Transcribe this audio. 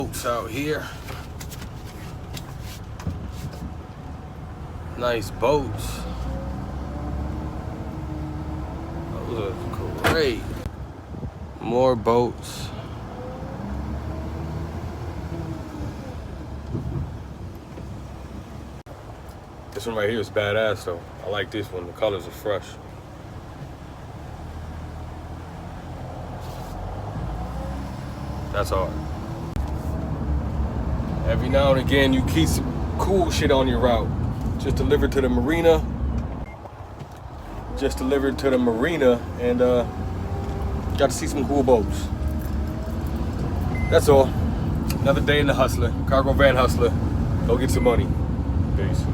Boats out here. Nice boats. Those are great. More boats. This one right here is badass though. I like this one. The colors are fresh. That's hard. Every now and again, you keep some cool shit on your route. Just delivered to the Marina. Just delivered to the Marina and got to see some cool boats. That's all. Another day in the Hustler. Cargo van Hustler. Go get some money. Peace.